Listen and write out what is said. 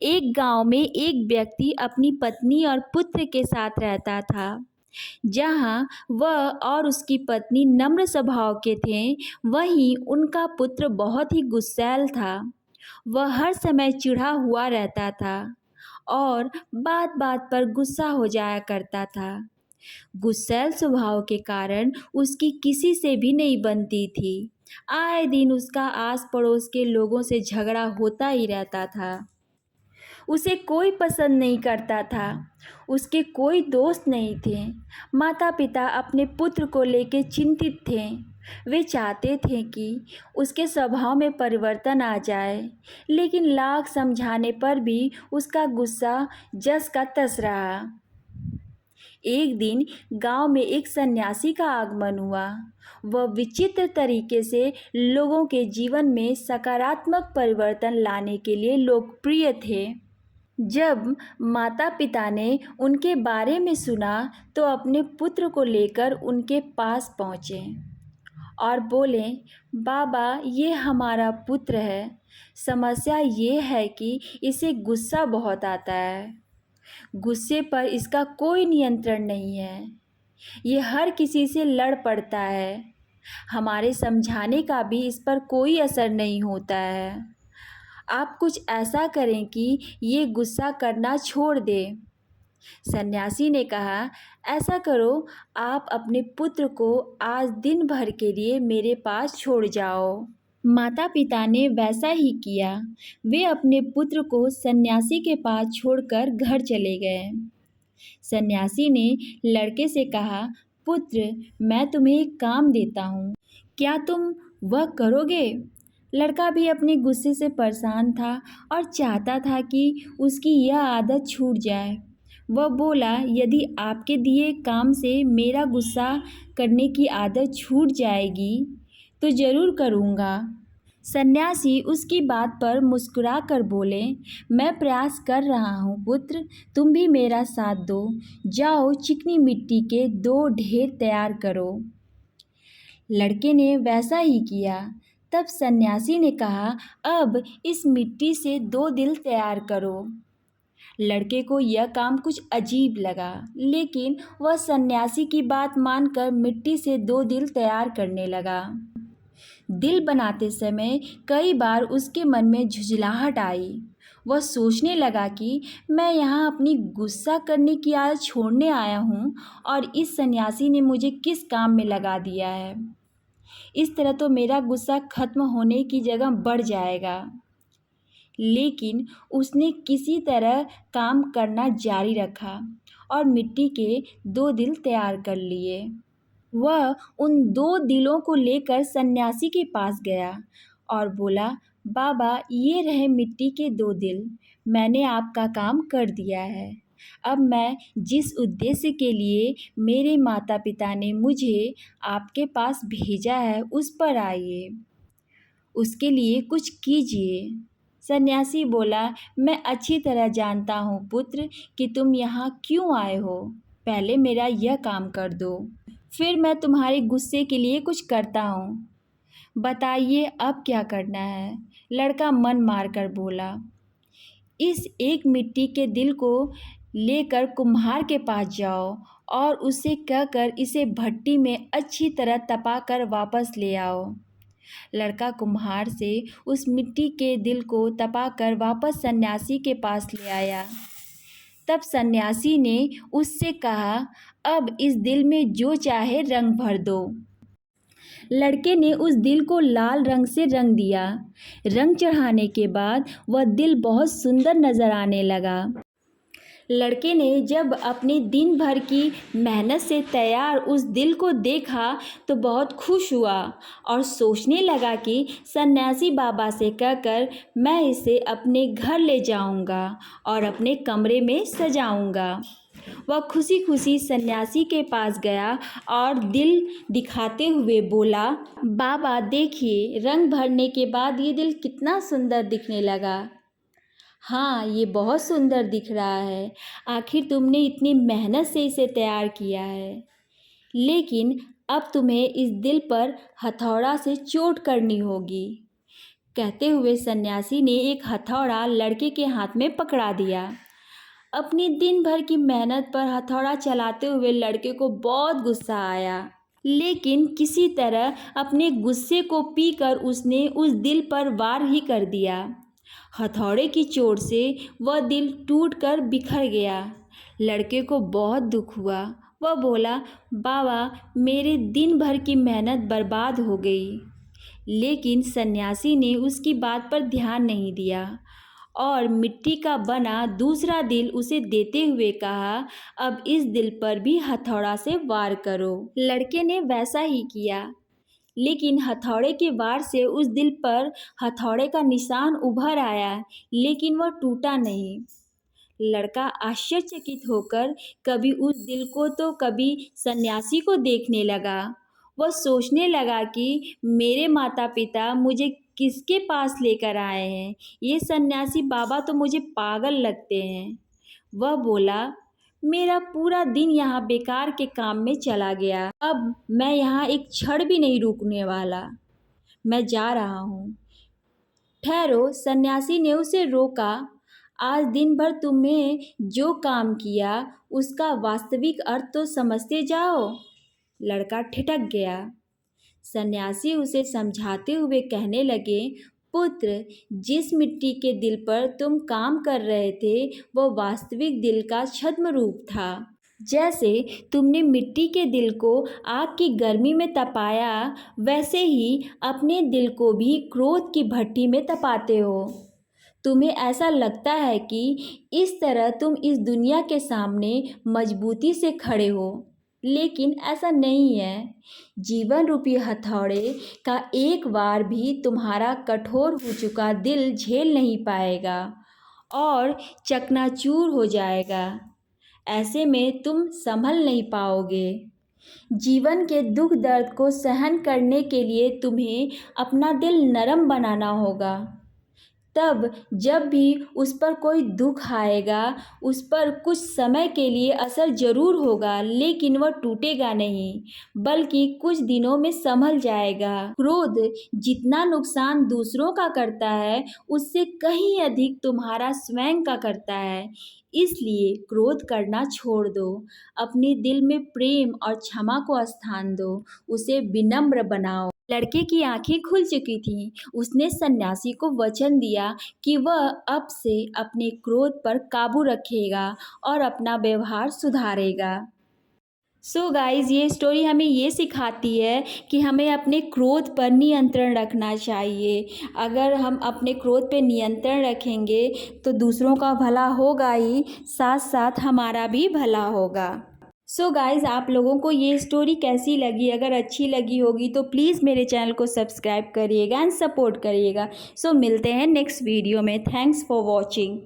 एक गांव में एक व्यक्ति अपनी पत्नी और पुत्र के साथ रहता था। जहां वह और उसकी पत्नी नम्र स्वभाव के थे, वहीं उनका पुत्र बहुत ही गुस्सैल था। वह हर समय चिढ़ा हुआ रहता था और बात बात पर गुस्सा हो जाया करता था। गुस्सैल स्वभाव के कारण उसकी किसी से भी नहीं बनती थी। आए दिन उसका आस पड़ोस के लोगों से झगड़ा होता ही रहता था। उसे कोई पसंद नहीं करता था। उसके कोई दोस्त नहीं थे। माता पिता अपने पुत्र को लेकर चिंतित थे। वे चाहते थे कि उसके स्वभाव में परिवर्तन आ जाए, लेकिन लाख समझाने पर भी उसका गुस्सा जस का तस रहा। एक दिन गांव में एक सन्यासी का आगमन हुआ। वह विचित्र तरीके से लोगों के जीवन में सकारात्मक परिवर्तन लाने के लिए लोकप्रिय थे। जब माता-पिता ने उनके बारे में सुना तो अपने पुत्र को लेकर उनके पास पहुँचे और बोले, बाबा, ये हमारा पुत्र है। समस्या ये है कि इसे गुस्सा बहुत आता है। गुस्से पर इसका कोई नियंत्रण नहीं है। ये हर किसी से लड़ पड़ता है। हमारे समझाने का भी इस पर कोई असर नहीं होता है। आप कुछ ऐसा करें कि ये गुस्सा करना छोड़ दे। सन्यासी ने कहा, ऐसा करो, आप अपने पुत्र को आज दिन भर के लिए मेरे पास छोड़ जाओ। माता पिता ने वैसा ही किया। वे अपने पुत्र को सन्यासी के पास छोड़कर घर चले गए। सन्यासी ने लड़के से कहा, पुत्र, मैं तुम्हें एक काम देता हूँ, क्या तुम वह करोगे? लड़का भी अपने गुस्से से परेशान था और चाहता था कि उसकी यह आदत छूट जाए। वह बोला, यदि आपके दिए काम से मेरा गुस्सा करने की आदत छूट जाएगी तो ज़रूर करूँगा। सन्यासी उसकी बात पर मुस्कुरा कर बोले, मैं प्रयास कर रहा हूँ पुत्र, तुम भी मेरा साथ दो। जाओ, चिकनी मिट्टी के 2 ढेर तैयार करो। लड़के ने वैसा ही किया। तब सन्यासी ने कहा, अब इस मिट्टी से 2 दिल तैयार करो। लड़के को यह काम कुछ अजीब लगा, लेकिन वह सन्यासी की बात मानकर मिट्टी से 2 दिल तैयार करने लगा। दिल बनाते समय कई बार उसके मन में झुंझलाहट आई। वह सोचने लगा कि मैं यहाँ अपनी गुस्सा करने की आदत छोड़ने आया हूँ और इस सन्यासी ने मुझे किस काम में लगा दिया है। इस तरह तो मेरा गुस्सा खत्म होने की जगह बढ़ जाएगा। लेकिन उसने किसी तरह काम करना जारी रखा और मिट्टी के 2 दिल तैयार कर लिए। वह उन 2 दिलों को लेकर सन्यासी के पास गया और बोला, बाबा, ये रहे मिट्टी के 2 दिल। मैंने आपका काम कर दिया है। अब मैं जिस उद्देश्य के लिए मेरे माता पिता ने मुझे आपके पास भेजा है उस पर आइए। उसके लिए कुछ कीजिए। सन्यासी बोला, मैं अच्छी तरह जानता हूँ पुत्र कि तुम यहाँ क्यों आए हो। पहले मेरा यह काम कर दो, फिर मैं तुम्हारे गुस्से के लिए कुछ करता हूँ। बताइए अब क्या करना है? लड़का मन मारकर बोला, इस एक मिट्टी के दिल को लेकर कुम्हार के पास जाओ और उससे कहकर इसे भट्टी में अच्छी तरह तपाकर वापस ले आओ। लड़का कुम्हार से उस मिट्टी के दिल को तपाकर वापस सन्यासी के पास ले आया। तब सन्यासी ने उससे कहा, अब इस दिल में जो चाहे रंग भर दो। लड़के ने उस दिल को लाल रंग से रंग दिया। रंग चढ़ाने के बाद वह दिल बहुत सुंदर नजर आने लगा। लड़के ने जब अपने दिन भर की मेहनत से तैयार उस दिल को देखा तो बहुत खुश हुआ और सोचने लगा कि सन्यासी बाबा से कहकर मैं इसे अपने घर ले जाऊंगा और अपने कमरे में सजाऊंगा। वह खुशी खुशी सन्यासी के पास गया और दिल दिखाते हुए बोला, बाबा देखिए, रंग भरने के बाद ये दिल कितना सुंदर दिखने लगा। हाँ, ये बहुत सुंदर दिख रहा है। आखिर तुमने इतनी मेहनत से इसे तैयार किया है, लेकिन अब तुम्हें इस दिल पर हथौड़ा से चोट करनी होगी। कहते हुए सन्यासी ने एक हथौड़ा लड़के के हाथ में पकड़ा दिया। अपनी दिन भर की मेहनत पर हथौड़ा चलाते हुए लड़के को बहुत गुस्सा आया, लेकिन किसी तरह अपने गुस्से को पीकर उसने उस दिल पर वार ही कर दिया। हथौड़े की चोट से वह दिल टूटकर बिखर गया। लड़के को बहुत दुख हुआ। वह बोला, बाबा, मेरे दिन भर की मेहनत बर्बाद हो गई। लेकिन सन्यासी ने उसकी बात पर ध्यान नहीं दिया और मिट्टी का बना दूसरा दिल उसे देते हुए कहा, अब इस दिल पर भी हथौड़ा से वार करो। लड़के ने वैसा ही किया, लेकिन हथौड़े के वार से उस दिल पर हथौड़े का निशान उभर आया, लेकिन वह टूटा नहीं। लड़का आश्चर्यचकित होकर कभी उस दिल को तो कभी सन्यासी को देखने लगा। वह सोचने लगा कि मेरे माता पिता मुझे किसके पास लेकर आए हैं, ये सन्यासी बाबा तो मुझे पागल लगते हैं। वह बोला, मेरा पूरा दिन यहाँ बेकार के काम में चला गया, अब मैं यहाँ एक क्षण भी नहीं रुकने वाला, मैं जा रहा हूँ। ठहरो, सन्यासी ने उसे रोका। आज दिन भर तुमने जो काम किया उसका वास्तविक अर्थ तो समझते जाओ। लड़का ठिठक गया। सन्यासी उसे समझाते हुए कहने लगे, पुत्र, जिस मिट्टी के दिल पर तुम काम कर रहे थे वो वास्तविक दिल का छद्म रूप था। जैसे तुमने मिट्टी के दिल को आग की गर्मी में तपाया, वैसे ही अपने दिल को भी क्रोध की भट्टी में तपाते हो। तुम्हें ऐसा लगता है कि इस तरह तुम इस दुनिया के सामने मजबूती से खड़े हो, लेकिन ऐसा नहीं है। जीवन रूपी हथौड़े का एक बार भी तुम्हारा कठोर हो चुका दिल झेल नहीं पाएगा और चकनाचूर हो जाएगा। ऐसे में तुम संभल नहीं पाओगे। जीवन के दुख दर्द को सहन करने के लिए तुम्हें अपना दिल नरम बनाना होगा। तब जब भी उस पर कोई दुख आएगा, उस पर कुछ समय के लिए असर जरूर होगा, लेकिन वह टूटेगा नहीं, बल्कि कुछ दिनों में संभल जाएगा। क्रोध जितना नुकसान दूसरों का करता है, उससे कहीं अधिक तुम्हारा स्वयं का करता है। इसलिए क्रोध करना छोड़ दो, अपने दिल में प्रेम और क्षमा को स्थान दो, उसे विनम्र बनाओ। लड़के की आंखें खुल चुकी थीं। उसने सन्यासी को वचन दिया कि वह अब से अपने क्रोध पर काबू रखेगा और अपना व्यवहार सुधारेगा। सो गाइज़, ये स्टोरी हमें ये सिखाती है कि हमें अपने क्रोध पर नियंत्रण रखना चाहिए। अगर हम अपने क्रोध पे नियंत्रण रखेंगे तो दूसरों का भला होगा ही, साथ साथ हमारा भी भला होगा। सो गाइज़, आप लोगों को ये स्टोरी कैसी लगी? अगर अच्छी लगी होगी तो प्लीज़ मेरे चैनल को सब्सक्राइब करिएगा एंड सपोर्ट करिएगा। सो मिलते हैं नेक्स्ट वीडियो में। Thanks for watching.